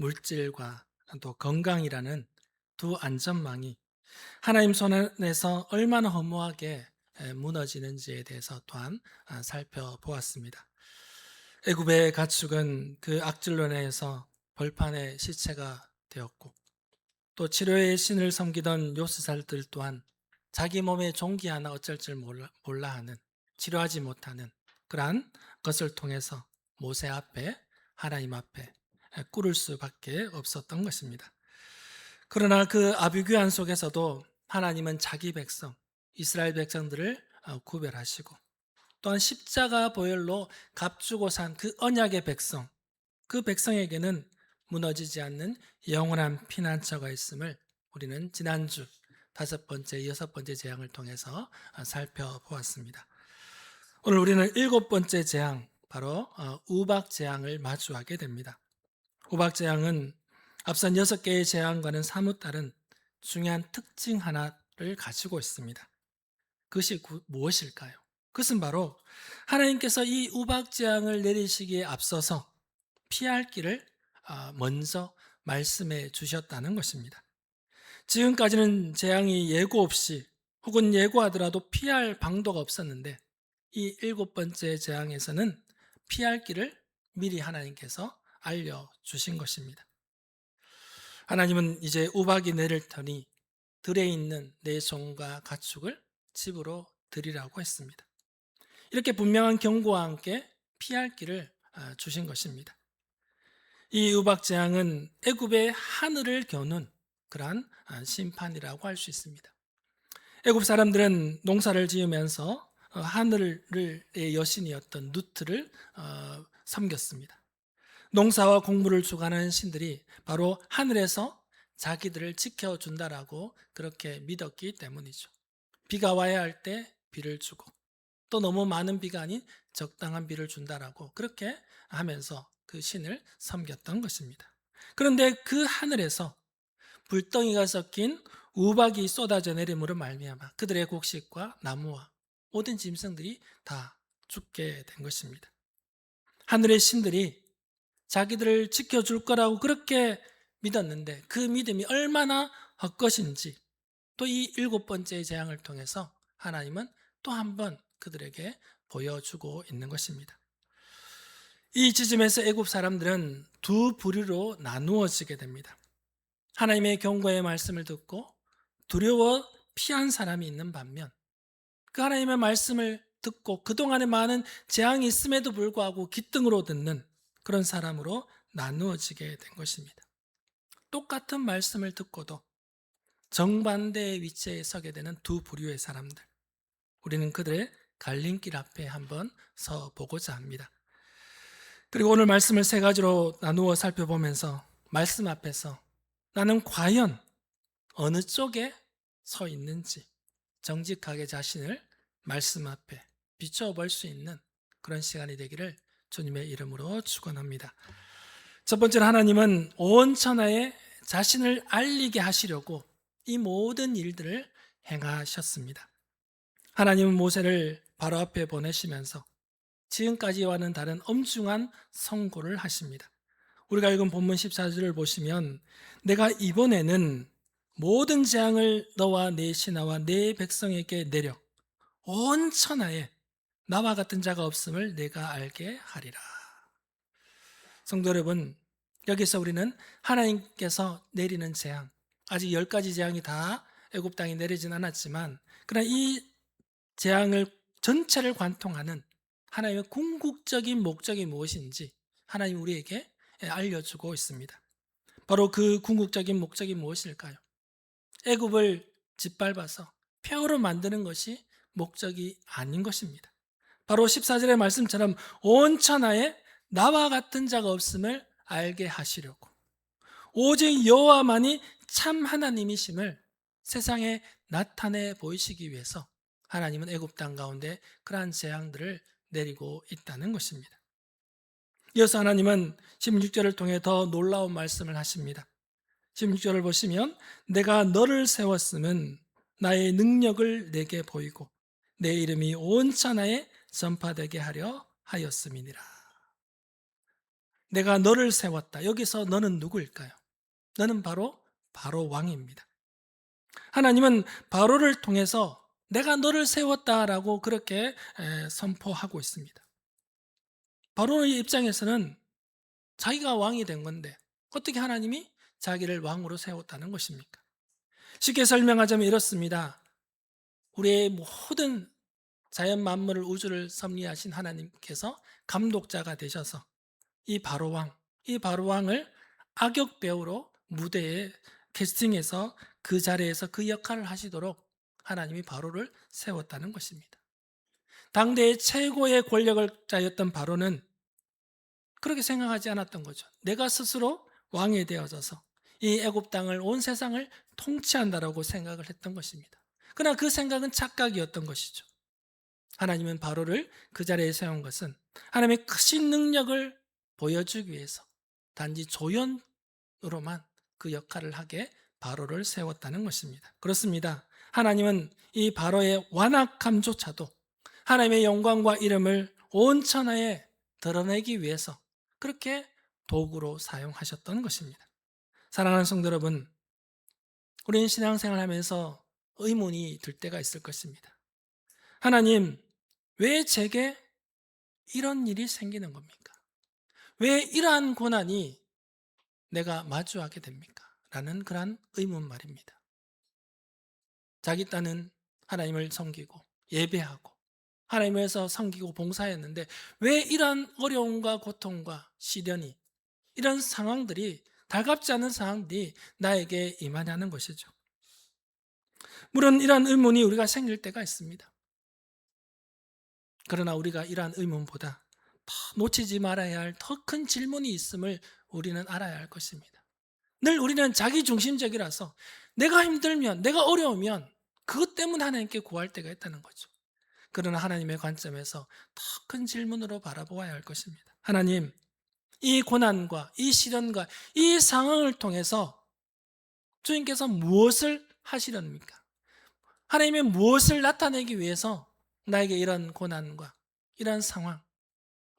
물질과 또 건강이라는 두 안전망이 하나님 손 안에서 얼마나 허무하게 무너지는지에 대해서 또한 살펴보았습니다. 애굽의 가축은 그 악질론에서 벌판의 시체가 되었고, 또 치료의 신을 섬기던 요스살들 또한 자기 몸의 종기 하나 어쩔 줄 몰라 하는, 치료하지 못하는 그러한 것을 통해서 모세 앞에, 하나님 앞에 꿇을 수밖에 없었던 것입니다. 그러나 그 아비규환 속에서도 하나님은 자기 백성, 이스라엘 백성들을 구별하시고, 또한 십자가 보혈로 값주고 산 그 언약의 백성, 그 백성에게는 무너지지 않는 영원한 피난처가 있음을 우리는 지난주 다섯 번째, 여섯 번째 재앙을 통해서 살펴보았습니다. 오늘 우리는 일곱 번째 재앙, 바로 우박 재앙을 마주하게 됩니다. 우박 재앙은 앞선 여섯 개의 재앙과는 사뭇 다른 중요한 특징 하나를 가지고 있습니다. 그것이 무엇일까요? 그것은 바로 하나님께서 이 우박 재앙을 내리시기에 앞서서 피할 길을 먼저 말씀해 주셨다는 것입니다. 지금까지는 재앙이 예고 없이 혹은 예고하더라도 피할 방도가 없었는데, 이 일곱 번째 재앙에서는 피할 길을 미리 하나님께서 알려주신 것입니다. 하나님은 이제 우박이 내릴 터니 들에 있는 내 종과 가축을 집으로 들이라고 했습니다. 이렇게 분명한 경고와 함께 피할 길을 주신 것입니다. 이 우박 재앙은 애굽의 하늘을 겨눈 그러한 심판이라고 할 수 있습니다. 애굽 사람들은 농사를 지으면서 하늘의 여신이었던 누트를 섬겼습니다. 농사와 공부를 주관하는 신들이 바로 하늘에서 자기들을 지켜준다라고 그렇게 믿었기 때문이죠. 비가 와야 할 때 비를 주고, 또 너무 많은 비가 아닌 적당한 비를 준다라고 그렇게 하면서 그 신을 섬겼던 것입니다. 그런데 그 하늘에서 불덩이가 섞인 우박이 쏟아져 내림으로 말미암아 그들의 곡식과 나무와 모든 짐승들이 다 죽게 된 것입니다. 하늘의 신들이 자기들을 지켜줄 거라고 그렇게 믿었는데, 그 믿음이 얼마나 헛것인지 또 이 일곱 번째 재앙을 통해서 하나님은 또 한 번 그들에게 보여주고 있는 것입니다. 이 지점에서 애굽 사람들은 두 부류로 나누어지게 됩니다. 하나님의 경고의 말씀을 듣고 두려워 피한 사람이 있는 반면, 그 하나님의 말씀을 듣고 그동안에 많은 재앙이 있음에도 불구하고 기등으로 듣는 그런 사람으로 나누어지게 된 것입니다. 똑같은 말씀을 듣고도 정반대의 위치에 서게 되는 두 부류의 사람들, 우리는 그들의 갈림길 앞에 한번 서 보고자 합니다. 그리고 오늘 말씀을 세 가지로 나누어 살펴보면서 말씀 앞에서 나는 과연 어느 쪽에 서 있는지 정직하게 자신을 말씀 앞에 비춰볼 수 있는 그런 시간이 되기를 주님의 이름으로 축원합니다. 첫 번째로, 하나님은 온 천하에 자신을 알리게 하시려고 이 모든 일들을 행하셨습니다. 하나님은 모세를 바로 앞에 보내시면서 지금까지와는 다른 엄중한 선고를 하십니다. 우리가 읽은 본문 14절을 보시면, 내가 이번에는 모든 재앙을 너와 네 신하와 네 백성에게 내려 온 천하에 나와 같은 자가 없음을 내가 알게 하리라. 성도 여러분, 여기서 우리는 하나님께서 내리는 재앙, 아직 10가지 재앙이 다 애굽 땅에 내리진 않았지만, 그러나 이 재앙을 전체를 관통하는 하나님의 궁극적인 목적이 무엇인지 하나님 우리에게 알려주고 있습니다. 바로 그 궁극적인 목적이 무엇일까요? 애굽을 짓밟아서 폐허로 만드는 것이 목적이 아닌 것입니다. 바로 14절의 말씀처럼 온 천하에 나와 같은 자가 없음을 알게 하시려고, 오직 여호와만이 참 하나님이심을 세상에 나타내 보이시기 위해서 하나님은 애굽 땅 가운데 그러한 재앙들을 내리고 있다는 것입니다. 이어서 하나님은 16절을 통해 더 놀라운 말씀을 하십니다. 16절을 보시면, 내가 너를 세웠음은 나의 능력을 내게 보이고 내 이름이 온 천하에 전파되게 하려 하였음이니라. 내가 너를 세웠다. 여기서 너는 누구일까요? 너는 바로 왕입니다. 하나님은 바로를 통해서 내가 너를 세웠다라고 그렇게 선포하고 있습니다. 바로의 입장에서는 자기가 왕이 된 건데 어떻게 하나님이 자기를 왕으로 세웠다는 것입니까? 쉽게 설명하자면 이렇습니다. 우리의 모든 자연 만물을, 우주를 섭리하신 하나님께서 감독자가 되셔서 이 바로왕을 악역 배우로 무대에 캐스팅해서 그 자리에서 그 역할을 하시도록 하나님이 바로를 세웠다는 것입니다. 당대의 최고의 권력을 자였던 바로는 그렇게 생각하지 않았던 거죠. 내가 스스로 왕이 되어져서 이 애굽 땅을, 온 세상을 통치한다라고 생각을 했던 것입니다. 그러나 그 생각은 착각이었던 것이죠. 하나님은 바로를 그 자리에 세운 것은 하나님의 크신 능력을 보여주기 위해서 단지 조연으로만 그 역할을 하게 바로를 세웠다는 것입니다. 그렇습니다. 하나님은 이 바로의 완악함조차도 하나님의 영광과 이름을 온 천하에 드러내기 위해서 그렇게 도구로 사용하셨던 것입니다. 사랑하는 성도 여러분, 우리는 신앙생활을 하면서 의문이 들 때가 있을 것입니다. 하나님, 왜 제게 이런 일이 생기는 겁니까? 왜 이러한 고난이 내가 마주하게 됩니까? 라는 그러한 의문 말입니다. 자기 딴은 하나님을 섬기고 예배하고 하나님을 위해서 섬기고 봉사했는데 왜 이러한 어려움과 고통과 시련이, 이런 상황들이, 달갑지 않은 상황들이 나에게 임하냐는 것이죠. 물론 이러한 의문이 우리가 생길 때가 있습니다. 그러나 우리가 이러한 의문보다 더 놓치지 말아야 할 더 큰 질문이 있음을 우리는 알아야 할 것입니다. 늘 우리는 자기중심적이라서 내가 힘들면, 내가 어려우면 그것 때문에 하나님께 구할 때가 있다는 거죠. 그러나 하나님의 관점에서 더 큰 질문으로 바라보아야 할 것입니다. 하나님, 이 고난과 이 시련과 이 상황을 통해서 주님께서 무엇을 하시렵니까? 하나님의 무엇을 나타내기 위해서 나에게 이런 고난과 이런 상황,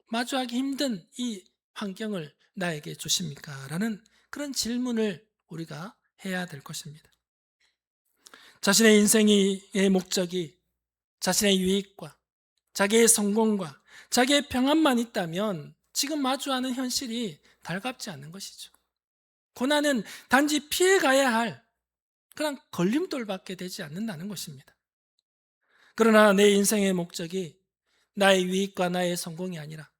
마주하기 힘든 이 환경을 나에게 주십니까? 라는 그런 질문을 우리가 해야 될 것입니다. 자신의 인생의 목적이 자신의 유익과 자기의 성공과 자기의 평안만 있다면 지금 마주하는 현실이 달갑지 않는 것이죠. 고난은 단지 피해가야 할 그런 걸림돌밖에 되지 않는다는 것입니다. 그러나 내 인생의 목적이 나의 유익과 나의 성공이 아니라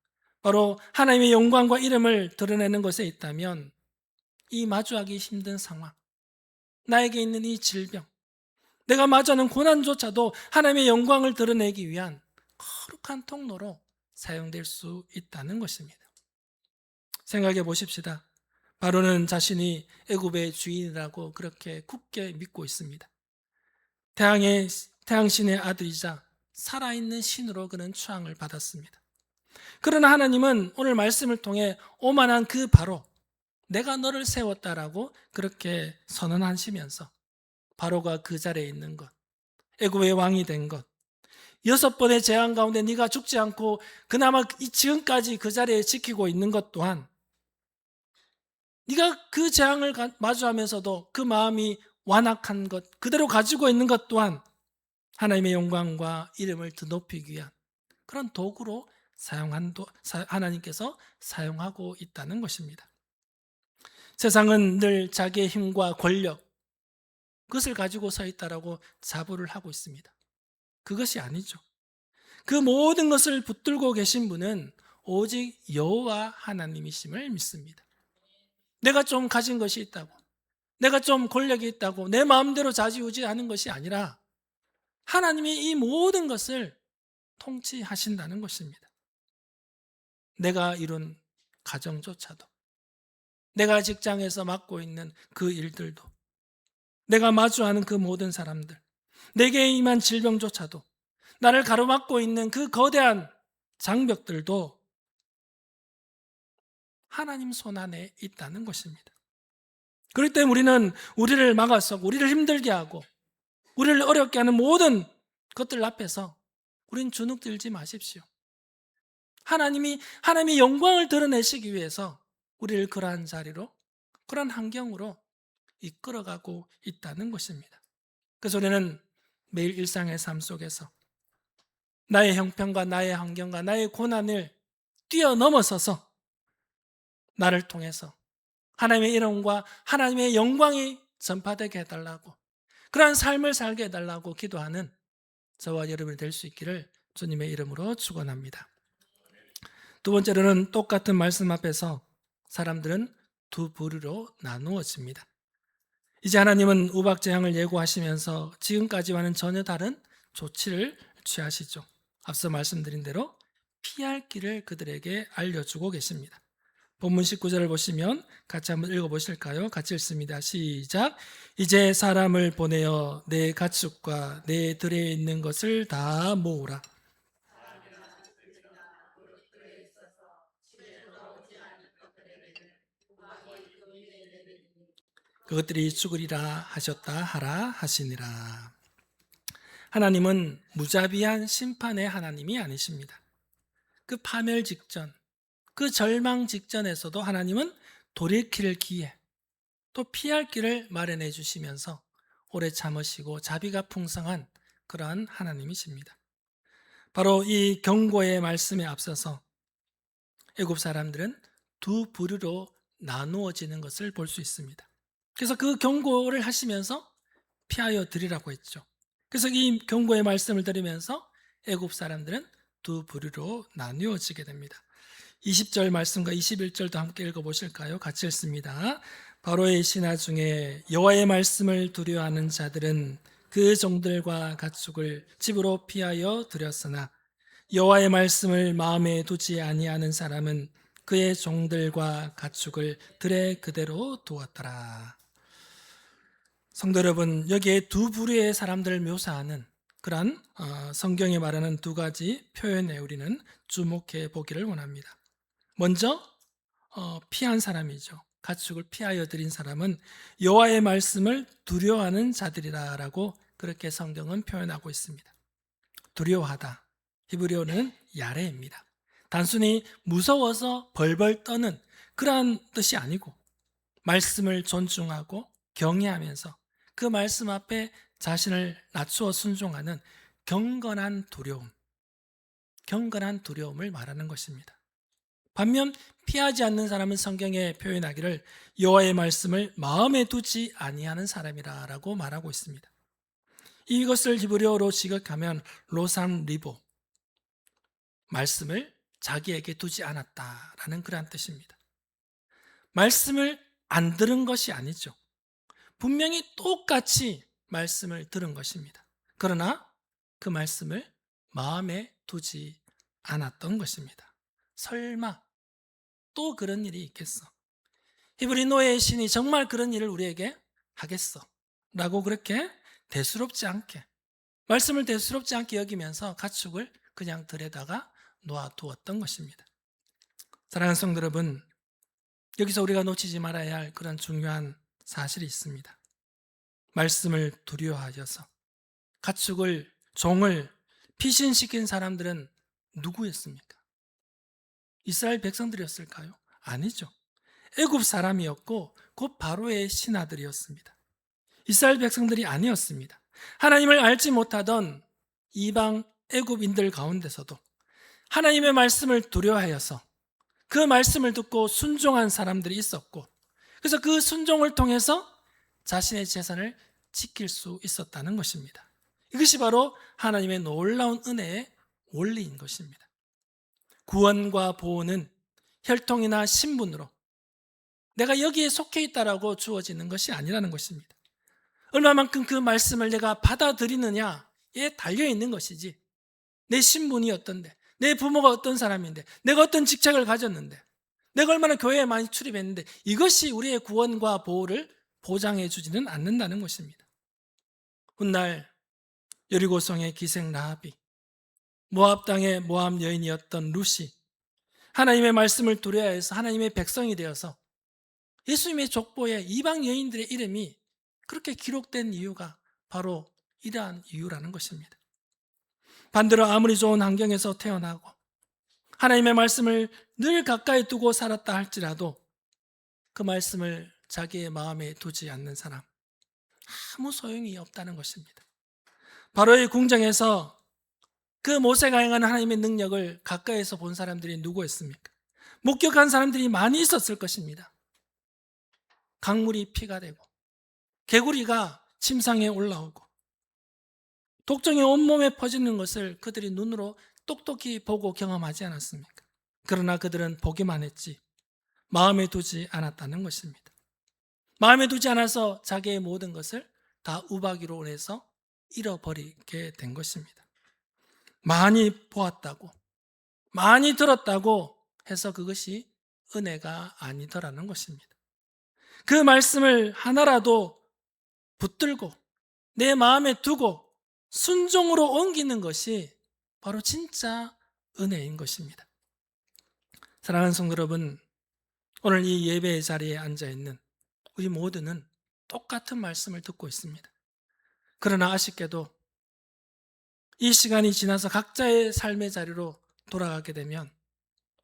바로 하나님의 영광과 이름을 드러내는 것에 있다면 이 마주하기 힘든 상황, 나에게 있는 이 질병, 내가 마주하는 고난조차도 하나님의 영광을 드러내기 위한 거룩한 통로로 사용될 수 있다는 것입니다. 생각해 보십시다. 바로는 자신이 애굽의 주인이라고 그렇게 굳게 믿고 있습니다. 태양신의 아들이자 살아있는 신으로 그는 추앙을 받았습니다. 그러나 하나님은 오늘 말씀을 통해 오만한 그 바로, 내가 너를 세웠다라고 그렇게 선언하시면서 바로가 그 자리에 있는 것, 애굽의 왕이 된 것, 6번의 재앙 가운데 네가 죽지 않고 그나마 지금까지 그 자리에 지키고 있는 것 또한, 네가 그 재앙을 마주하면서도 그 마음이 완악한 것, 그대로 가지고 있는 것 또한 하나님의 영광과 이름을 더 높이기 위한 그런 도구로 하나님께서 사용하고 있다는 것입니다. 세상은 늘 자기의 힘과 권력, 그것을 가지고 서 있다라고 자부를 하고 있습니다. 그것이 아니죠. 그 모든 것을 붙들고 계신 분은 오직 여호와 하나님이심을 믿습니다. 내가 좀 가진 것이 있다고, 내가 좀 권력이 있다고 내 마음대로 좌지우지하는 것이 아니라 하나님이 이 모든 것을 통치하신다는 것입니다. 내가 이룬 가정조차도, 내가 직장에서 맡고 있는 그 일들도, 내가 마주하는 그 모든 사람들, 내게 임한 질병조차도, 나를 가로막고 있는 그 거대한 장벽들도 하나님 손 안에 있다는 것입니다. 그렇기 때문에 우리는 우리를 막아서고 우리를 힘들게 하고 우리를 어렵게 하는 모든 것들 앞에서 우린 주눅들지 마십시오. 하나님의 영광을 드러내시기 위해서 우리를 그러한 자리로, 그러한 환경으로 이끌어가고 있다는 것입니다. 그래서 우리는 매일 일상의 삶 속에서 나의 형편과 나의 환경과 나의 고난을 뛰어넘어서서 나를 통해서 하나님의 이름과 하나님의 영광이 전파되게 해달라고, 그러한 삶을 살게 해달라고 기도하는 저와 여러분이 될 수 있기를 주님의 이름으로 축원합니다. 두 번째로는 똑같은 말씀 앞에서 사람들은 두 부류로 나누어집니다. 이제 하나님은 우박재앙을 예고하시면서 지금까지와는 전혀 다른 조치를 취하시죠. 앞서 말씀드린 대로 피할 길을 그들에게 알려주고 계십니다. 본문 19절을 보시면 같이 한번 읽어보실까요? 같이 읽습니다. 시작. 이제 사람을 보내어 내 가축과 내 들에 있는 것을 다 모으라. 그것들이 죽으리라 하셨다 하라 하시니라. 하나님은 무자비한 심판의 하나님이 아니십니다. 그 파멸 직전, 그 절망 직전에서도 하나님은 돌이킬 기회, 또 피할 길을 마련해 주시면서 오래 참으시고 자비가 풍성한 그러한 하나님이십니다. 바로 이 경고의 말씀에 앞서서 애굽 사람들은 두 부류로 나누어지는 것을 볼 수 있습니다. 그래서 그 경고를 하시면서 피하여 드리라고 했죠. 그래서 이 경고의 말씀을 들으면서 애굽 사람들은 두 부류로 나누어지게 됩니다. 20절 말씀과 21절도 함께 읽어보실까요? 같이 읽습니다. 바로의 신하 중에 여호와의 말씀을 두려워하는 자들은 그 종들과 가축을 집으로 피하여 들였으나 여호와의 말씀을 마음에 두지 아니하는 사람은 그의 종들과 가축을 들에 그대로 두었더라. 성도 여러분, 여기에 두 부류의 사람들을 묘사하는 그러한 성경이 말하는 두 가지 표현에 우리는 주목해 보기를 원합니다. 먼저 피한 사람이죠. 가축을 피하여 드린 사람은 여호와의 말씀을 두려워하는 자들이라고 그렇게 성경은 표현하고 있습니다. 두려워하다, 히브리어는 야레입니다. 단순히 무서워서 벌벌 떠는 그러한 뜻이 아니고 말씀을 존중하고 경외하면서 그 말씀 앞에 자신을 낮추어 순종하는 경건한 두려움을 말하는 것입니다. 반면 피하지 않는 사람은 성경에 표현하기를 여호와의 말씀을 마음에 두지 아니하는 사람이라고 말하고 있습니다. 이것을 히브리어로 지각하면 로산 리보, 말씀을 자기에게 두지 않았다라는 그러한 뜻입니다. 말씀을 안 들은 것이 아니죠. 분명히 똑같이 말씀을 들은 것입니다. 그러나 그 말씀을 마음에 두지 않았던 것입니다. 설마 또 그런 일이 있겠어? 히브리 노예의 신이 정말 그런 일을 우리에게 하겠어? 라고 그렇게 말씀을 대수롭지 않게 여기면서 가축을 그냥 들에다가 놓아두었던 것입니다. 사랑하는 성도 여러분, 여기서 우리가 놓치지 말아야 할 그런 중요한 사실이 있습니다. 말씀을 두려워하여서 종을 피신시킨 사람들은 누구였습니까? 이스라엘 백성들이었을까요? 아니죠. 애굽 사람이었고 곧 바로의 신하들이었습니다. 이스라엘 백성들이 아니었습니다. 하나님을 알지 못하던 이방 애굽인들 가운데서도 하나님의 말씀을 두려워하여서 그 말씀을 듣고 순종한 사람들이 있었고, 그래서 그 순종을 통해서 자신의 재산을 지킬 수 있었다는 것입니다. 이것이 바로 하나님의 놀라운 은혜의 원리인 것입니다. 구원과 보호는 혈통이나 신분으로 내가 여기에 속해 있다라고 주어지는 것이 아니라는 것입니다. 얼마만큼 그 말씀을 내가 받아들이느냐에 달려있는 것이지, 내 신분이 어떤데, 내 부모가 어떤 사람인데, 내가 어떤 직책을 가졌는데, 내가 얼마나 교회에 많이 출입했는데, 이것이 우리의 구원과 보호를 보장해 주지는 않는다는 것입니다. 훗날 여리고성의 기생 라합이, 모압 땅의 모압 여인이었던 룻이 하나님의 말씀을 두려워해서 하나님의 백성이 되어서 예수님의 족보에 이방 여인들의 이름이 그렇게 기록된 이유가 바로 이러한 이유라는 것입니다. 반대로 아무리 좋은 환경에서 태어나고 하나님의 말씀을 늘 가까이 두고 살았다 할지라도 그 말씀을 자기의 마음에 두지 않는 사람, 아무 소용이 없다는 것입니다. 바로의 궁정에서 그 모세가 행하는 하나님의 능력을 가까이에서 본 사람들이 누구였습니까? 목격한 사람들이 많이 있었을 것입니다. 강물이 피가 되고 개구리가 침상에 올라오고 독종이 온몸에 퍼지는 것을 그들이 눈으로 똑똑히 보고 경험하지 않았습니까? 그러나 그들은 보기만 했지 마음에 두지 않았다는 것입니다. 마음에 두지 않아서 자기의 모든 것을 다 우박이로 인해서 잃어버리게 된 것입니다. 많이 보았다고, 많이 들었다고 해서 그것이 은혜가 아니더라는 것입니다. 그 말씀을 하나라도 붙들고 내 마음에 두고 순종으로 옮기는 것이 바로 진짜 은혜인 것입니다. 사랑하는 성도 여러분, 오늘 이 예배의 자리에 앉아있는 우리 모두는 똑같은 말씀을 듣고 있습니다. 그러나 아쉽게도 이 시간이 지나서 각자의 삶의 자리로 돌아가게 되면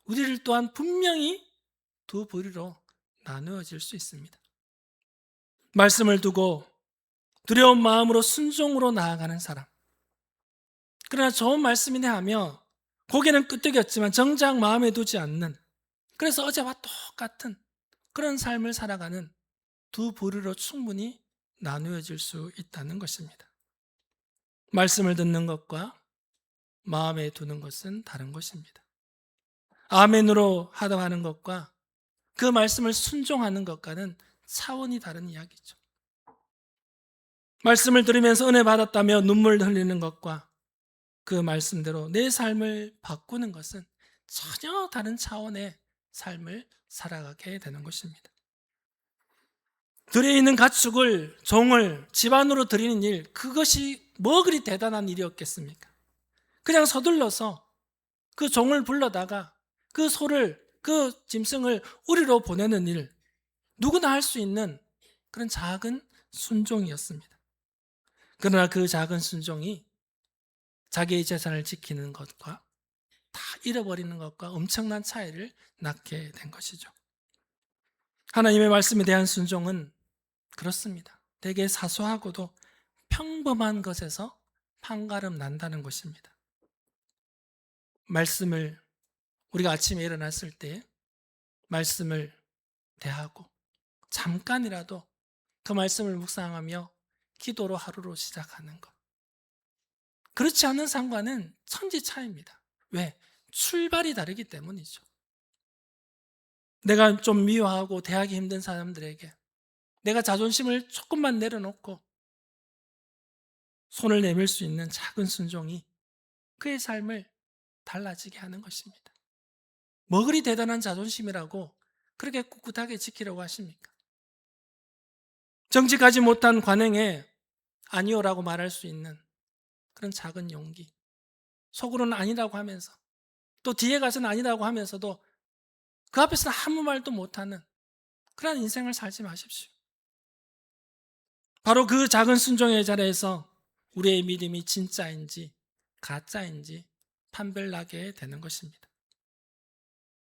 우리를 또한 분명히 두 부류로 나누어질 수 있습니다. 말씀을 두고 두려운 마음으로 순종으로 나아가는 사람, 그러나 좋은 말씀이네 하며 고개는 끄덕였지만 정작 마음에 두지 않는, 그래서 어제와 똑같은 그런 삶을 살아가는 두 부류로 충분히 나누어질 수 있다는 것입니다. 말씀을 듣는 것과 마음에 두는 것은 다른 것입니다. 아멘으로 하다하는 것과 그 말씀을 순종하는 것과는 차원이 다른 이야기죠. 말씀을 들으면서 은혜 받았다며 눈물 흘리는 것과 그 말씀대로 내 삶을 바꾸는 것은 전혀 다른 차원의 삶을 살아가게 되는 것입니다. 들에 있는 가축을, 종을 집안으로 들이는 일, 그것이 뭐 그리 대단한 일이었겠습니까? 그냥 서둘러서 그 종을 불러다가 그 소를, 그 짐승을 우리로 보내는 일, 누구나 할 수 있는 그런 작은 순종이었습니다. 그러나 그 작은 순종이 자기의 재산을 지키는 것과 다 잃어버리는 것과 엄청난 차이를 낳게 된 것이죠. 하나님의 말씀에 대한 순종은 그렇습니다. 되게 사소하고도 평범한 것에서 판가름 난다는 것입니다. 말씀을, 우리가 아침에 일어났을 때 말씀을 대하고 잠깐이라도 그 말씀을 묵상하며 기도로 하루로 시작하는 것. 그렇지 않은 상관은 천지 차이입니다. 왜? 출발이 다르기 때문이죠. 내가 좀 미워하고 대하기 힘든 사람들에게 내가 자존심을 조금만 내려놓고 손을 내밀 수 있는 작은 순종이 그의 삶을 달라지게 하는 것입니다. 뭐 그리 대단한 자존심이라고 그렇게 꿋꿋하게 지키려고 하십니까? 정직하지 못한 관행에 아니오라고 말할 수 있는 그런 작은 용기, 속으로는 아니라고 하면서 또 뒤에 가서는 아니라고 하면서도 그 앞에서는 아무 말도 못하는 그런 인생을 살지 마십시오. 바로 그 작은 순종의 자리에서 우리의 믿음이 진짜인지 가짜인지 판별나게 되는 것입니다.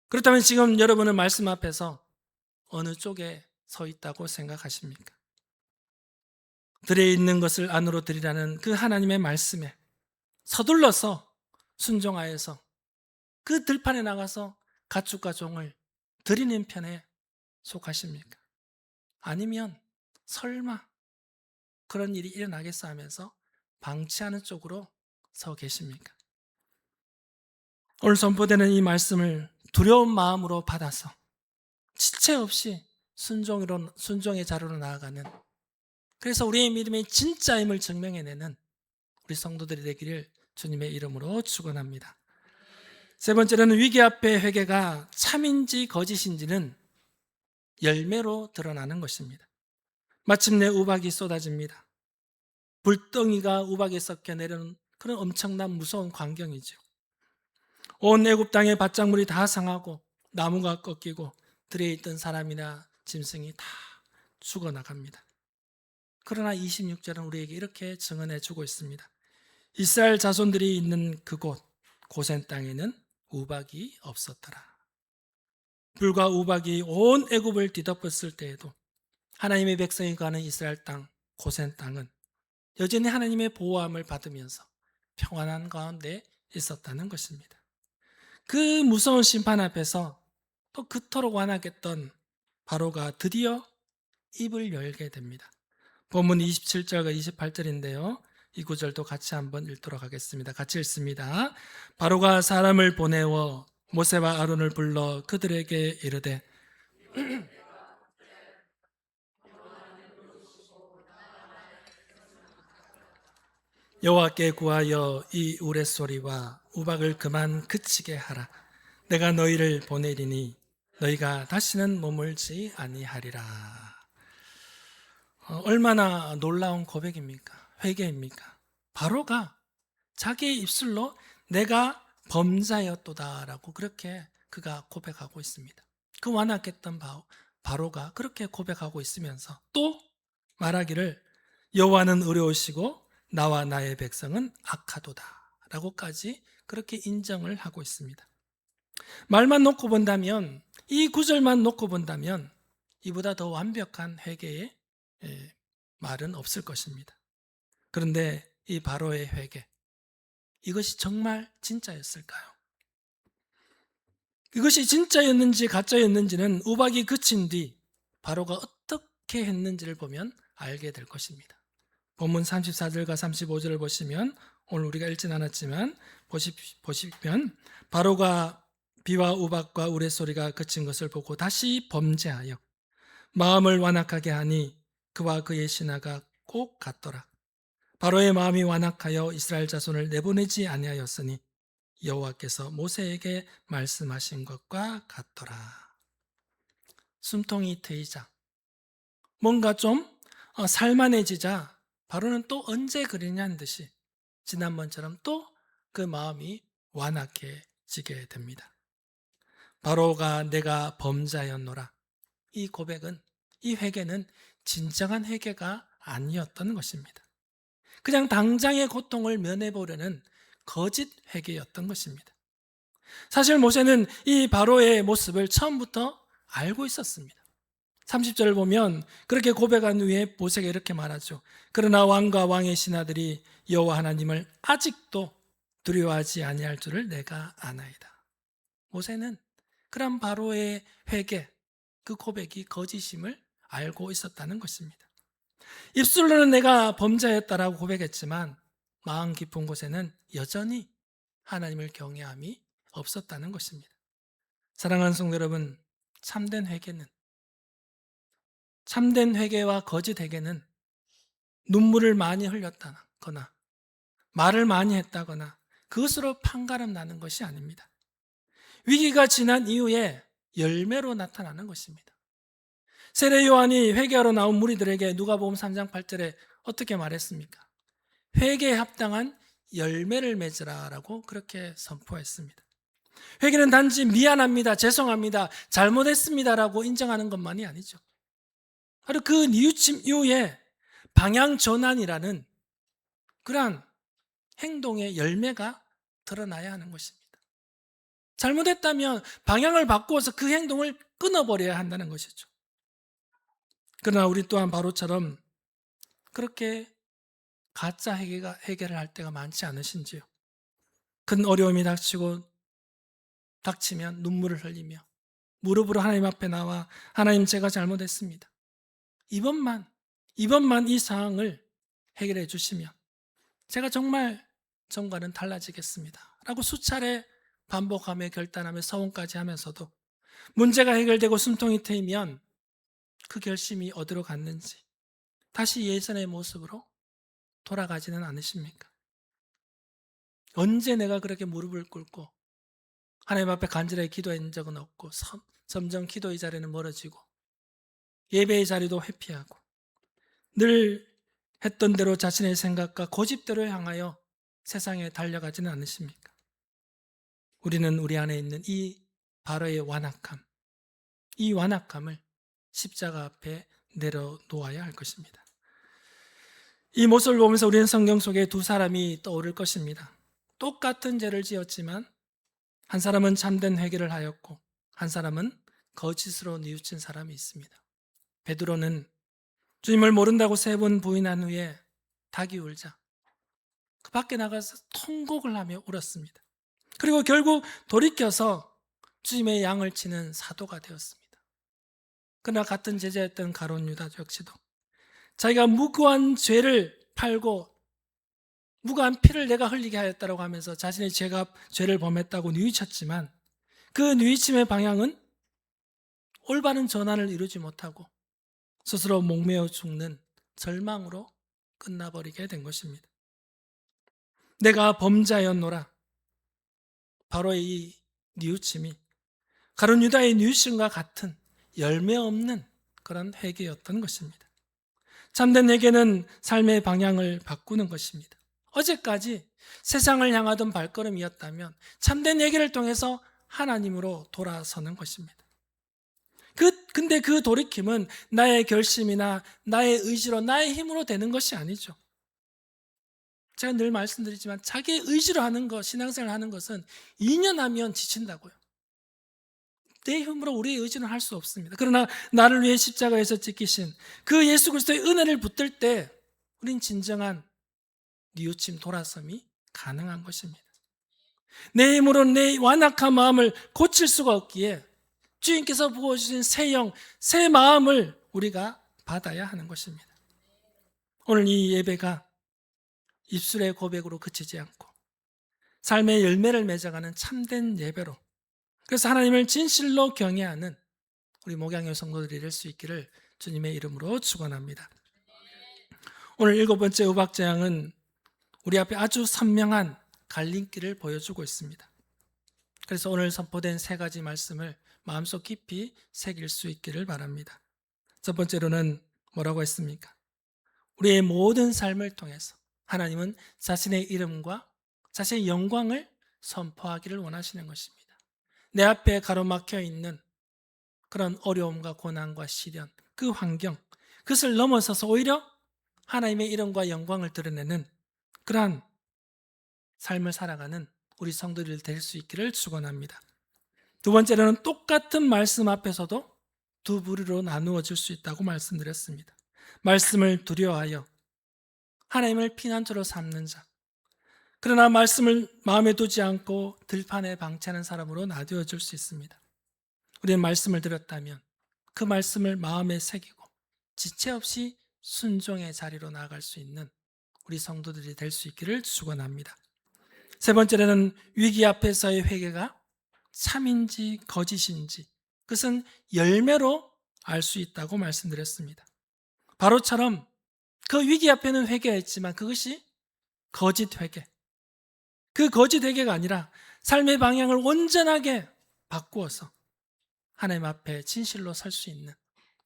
그렇다면 지금 여러분은 말씀 앞에서 어느 쪽에 서 있다고 생각하십니까? 들에 있는 것을 안으로 들이라는 그 하나님의 말씀에 서둘러서 순종하여서 그 들판에 나가서 가축과 종을 드리는 편에 속하십니까? 아니면 설마 그런 일이 일어나겠어 하면서 방치하는 쪽으로 서 계십니까? 오늘 선포되는 이 말씀을 두려운 마음으로 받아서 지체 없이 순종의 자료로 나아가는, 그래서 우리의 믿음의 진짜임을 증명해내는 우리 성도들이 되기를 주님의 이름으로 축원합니다. 세 번째로는 위기 앞에 회개가 참인지 거짓인지는 열매로 드러나는 것입니다. 마침내 우박이 쏟아집니다. 불덩이가 우박에 섞여 내려오는 그런 엄청난 무서운 광경이죠. 온 애굽 땅의 밭작물이 다 상하고 나무가 꺾이고 들에 있던 사람이나 짐승이 다 죽어나갑니다. 그러나 26절은 우리에게 이렇게 증언해 주고 있습니다. 이스라엘 자손들이 있는 그곳 고센 땅에는 우박이 없었더라. 불과 우박이 온 애굽을 뒤덮었을 때에도 하나님의 백성이 가는 이스라엘 땅, 고센 땅은 여전히 하나님의 보호함을 받으면서 평안한 가운데 있었다는 것입니다. 그 무서운 심판 앞에서 또 그토록 완악했던 바로가 드디어 입을 열게 됩니다. 본문 27절과 28절인데요. 이 구절도 같이 한번 읽도록 하겠습니다. 같이 읽습니다. 바로가 사람을 보내어 모세와 아론을 불러 그들에게 이르되 여호와께 구하여 이 우레소리와 우박을 그만 그치게 하라. 내가 너희를 보내리니 너희가 다시는 머물지 아니하리라. 얼마나 놀라운 고백입니까? 회개입니까? 바로가 자기의 입술로 내가 범자였도다라고 그렇게 그가 고백하고 있습니다. 그 완악했던 바로가 그렇게 고백하고 있으면서 또 말하기를 여호와는 의로우시고 나와 나의 백성은 악하도다 라고까지 그렇게 인정을 하고 있습니다. 말만 놓고 본다면, 이 구절만 놓고 본다면 이보다 더 완벽한 회개의 말은 없을 것입니다. 그런데 이 바로의 회개, 이것이 정말 진짜였을까요? 이것이 진짜였는지 가짜였는지는 우박이 그친 뒤 바로가 어떻게 했는지를 보면 알게 될 것입니다. 본문 34절과 35절을 보시면, 오늘 우리가 읽진 않았지만 보시면 바로가 비와 우박과 우레소리가 그친 것을 보고 다시 범죄하여 마음을 완악하게 하니 그와 그의 신하가 꼭 같더라. 바로의 마음이 완악하여 이스라엘 자손을 내보내지 아니하였으니 여호와께서 모세에게 말씀하신 것과 같더라. 숨통이 트이자, 뭔가 좀 살만해지자 바로는 또 언제 그러냐는 듯이 지난번처럼 또 그 마음이 완악해지게 됩니다. 바로가 내가 범자였노라. 이 고백은, 이 회개는 진정한 회개가 아니었던 것입니다. 그냥 당장의 고통을 면해보려는 거짓 회개였던 것입니다. 사실 모세는 이 바로의 모습을 처음부터 알고 있었습니다. 30절을 보면 그렇게 고백한 후에 모세가 이렇게 말하죠. 그러나 왕과 왕의 신하들이 여호와 하나님을 아직도 두려워하지 아니할 줄을 내가 아나이다. 모세는 그런 바로의 회개, 그 고백이 거짓임을 알고 있었다는 것입니다. 입술로는 내가 범죄했다라고 고백했지만 마음 깊은 곳에는 여전히 하나님을 경외함이 없었다는 것입니다. 사랑하는 성도 여러분, 참된 회개와 거짓 회개는 눈물을 많이 흘렸다거나 말을 많이 했다거나 그것으로 판가름 나는 것이 아닙니다. 위기가 지난 이후에 열매로 나타나는 것입니다. 세례 요한이 회개하러 나온 무리들에게 누가복음 3장 8절에 어떻게 말했습니까? 회개에 합당한 열매를 맺으라라고 그렇게 선포했습니다. 회개는 단지 미안합니다, 죄송합니다, 잘못했습니다라고 인정하는 것만이 아니죠. 바로 그 뉘우침 이후에 방향 전환이라는 그러한 행동의 열매가 드러나야 하는 것입니다. 잘못했다면 방향을 바꾸어서 그 행동을 끊어버려야 한다는 것이죠. 그러나 우리 또한 바로처럼 그렇게 가짜 해결을 할 때가 많지 않으신지요? 큰 어려움이 닥치면 눈물을 흘리며 무릎으로 하나님 앞에 나와 하나님, 제가 잘못했습니다. 이번만 이 상황을 해결해 주시면 제가 정말 전과는 달라지겠습니다 라고 수차례 반복하며 결단하며 서원까지 하면서도 문제가 해결되고 숨통이 트이면 그 결심이 어디로 갔는지 다시 예전의 모습으로 돌아가지는 않으십니까? 언제 내가 그렇게 무릎을 꿇고 하나님 앞에 간절하게 기도한 적은 없고 점점 기도의 자리는 멀어지고 예배의 자리도 회피하고 늘 했던 대로 자신의 생각과 고집대로 향하여 세상에 달려가지는 않으십니까? 우리는 우리 안에 있는 이 바로의 완악함, 이 완악함을 십자가 앞에 내려놓아야 할 것입니다. 이 모습을 보면서 우리는 성경 속에 두 사람이 떠오를 것입니다. 똑같은 죄를 지었지만 한 사람은 참된 회개를 하였고 한 사람은 거짓으로 뉘우친 사람이 있습니다. 베드로는 주님을 모른다고 3번 부인한 후에 닭이 울자 그 밖에 나가서 통곡을 하며 울었습니다. 그리고 결국 돌이켜서 주님의 양을 치는 사도가 되었습니다. 그러나 같은 제자였던 가룟 유다 역시도 자기가 무고한 죄를 팔고 무고한 피를 내가 흘리게 하였다고 하면서 자신의 죄를 범했다고 뉘우쳤지만 그 뉘우침의 방향은 올바른 전환을 이루지 못하고 스스로 목매어 죽는 절망으로 끝나버리게 된 것입니다. 내가 범자였노라. 바로 이 뉘우침이 가룟 유다의 뉘우침과 같은 열매 없는 그런 회개였던 것입니다. 참된 회개는 삶의 방향을 바꾸는 것입니다. 어제까지 세상을 향하던 발걸음이었다면 참된 회개를 통해서 하나님으로 돌아서는 것입니다. 근데 그 돌이킴은 나의 결심이나 나의 의지로 나의 힘으로 되는 것이 아니죠. 제가 늘 말씀드리지만 자기의 의지로 하는 것, 신앙생활을 하는 것은 2년 하면 지친다고요. 내 힘으로 우리의 의지는 할 수 없습니다. 그러나 나를 위해 십자가에서 지키신 그 예수 그리스도의 은혜를 붙들 때 우린 진정한 뉘우침 돌아섬이 가능한 것입니다. 내 힘으로 내 완악한 마음을 고칠 수가 없기에 주님께서 부어주신 새 영, 새 마음을 우리가 받아야 하는 것입니다. 오늘 이 예배가 입술의 고백으로 그치지 않고 삶의 열매를 맺어가는 참된 예배로, 그래서 하나님을 진실로 경외하는 우리 목양의 성도들이 될 수 있기를 주님의 이름으로 축원합니다. 오늘 7번째 우박제양은 우리 앞에 아주 선명한 갈림길을 보여주고 있습니다. 그래서 오늘 선포된 3가지 말씀을 마음속 깊이 새길 수 있기를 바랍니다. 첫 번째로는 뭐라고 했습니까? 우리의 모든 삶을 통해서 하나님은 자신의 이름과 자신의 영광을 선포하기를 원하시는 것입니다. 내 앞에 가로막혀 있는 그런 어려움과 고난과 시련, 그 환경, 그것을 넘어서서 오히려 하나님의 이름과 영광을 드러내는 그러한 삶을 살아가는 우리 성도들 될 수 있기를 축원합니다. 두 번째로는 똑같은 말씀 앞에서도 두 부류로 나누어질 수 있다고 말씀드렸습니다. 말씀을 두려워하여 하나님을 피난처로 삼는 자, 그러나 말씀을 마음에 두지 않고 들판에 방치하는 사람으로 나뉘어질 수 있습니다. 우리는 말씀을 들었다면 그 말씀을 마음에 새기고 지체 없이 순종의 자리로 나아갈 수 있는 우리 성도들이 될 수 있기를 축원합니다. 세 번째로는 위기 앞에서의 회개가 참인지 거짓인지 그것은 열매로 알 수 있다고 말씀드렸습니다. 바로처럼 그 위기 앞에는 회개했지만 그것이 거짓 회개, 그 거짓 회개가 아니라 삶의 방향을 온전하게 바꾸어서 하나님 앞에 진실로 설 수 있는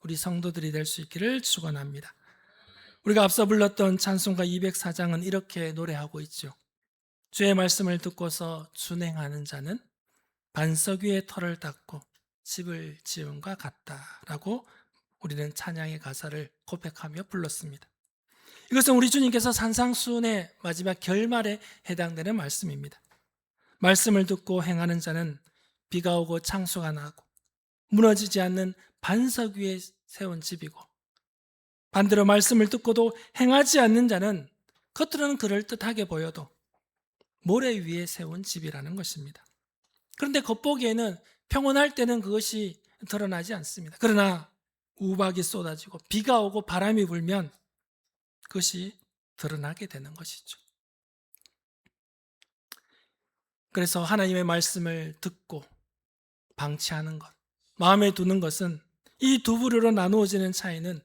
우리 성도들이 될 수 있기를 축원합니다. 우리가 앞서 불렀던 찬송가 204장은 이렇게 노래하고 있죠. 주의 말씀을 듣고서 준행하는 자는 반석 위에 터를 닦고 집을 지음과 같다라고 우리는 찬양의 가사를 고백하며 불렀습니다. 이것은 우리 주님께서 산상수훈의 마지막 결말에 해당되는 말씀입니다. 말씀을 듣고 행하는 자는 비가 오고 창수가 나고 무너지지 않는 반석 위에 세운 집이고, 반대로 말씀을 듣고도 행하지 않는 자는 겉으로는 그럴듯하게 보여도 모래 위에 세운 집이라는 것입니다. 그런데 겉보기에는 평온할 때는 그것이 드러나지 않습니다. 그러나 우박이 쏟아지고 비가 오고 바람이 불면 그것이 드러나게 되는 것이죠. 그래서 하나님의 말씀을 듣고 방치하는 것, 마음에 두는 것은 이 두 부류로 나누어지는 차이는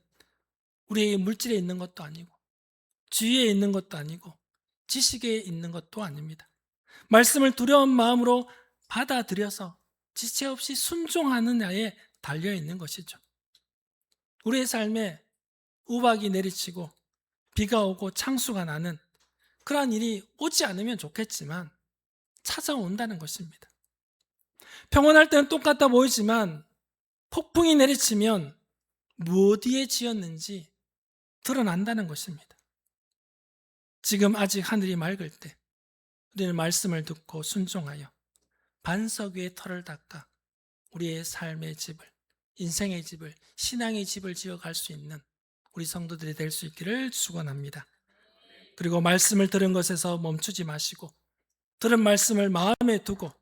우리의 물질에 있는 것도 아니고 지위에 있는 것도 아니고 지식에 있는 것도 아닙니다. 말씀을 두려운 마음으로 받아들여서 지체 없이 순종하는 자에 달려있는 것이죠. 우리의 삶에 우박이 내리치고 비가 오고 창수가 나는 그러한 일이 오지 않으면 좋겠지만 찾아온다는 것입니다. 평온할 때는 똑같아 보이지만 폭풍이 내리치면 무엇에 지었는지 드러난다는 것입니다. 지금 아직 하늘이 맑을 때 우리는 말씀을 듣고 순종하여 반석 위에 터를 닦아 우리의 삶의 집을 인생의 집을, 신앙의 집을 지어갈 수 있는 우리 성도들이 될 수 있기를 축원합니다. 그리고 말씀을 들은 것에서 멈추지 마시고 들은 말씀을 마음에 두고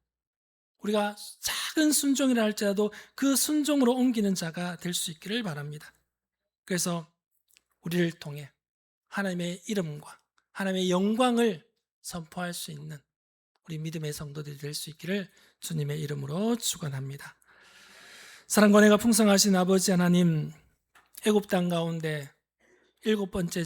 우리가 작은 순종이라 할지라도 그 순종으로 옮기는 자가 될 수 있기를 바랍니다. 그래서 우리를 통해 하나님의 이름과 하나님의 영광을 선포할 수 있는 우리 믿음의 성도들이 될 수 있기를 주님의 이름으로 축원합니다. 사랑과 은혜가 풍성하신 아버지 하나님, 애굽 땅 가운데 7번째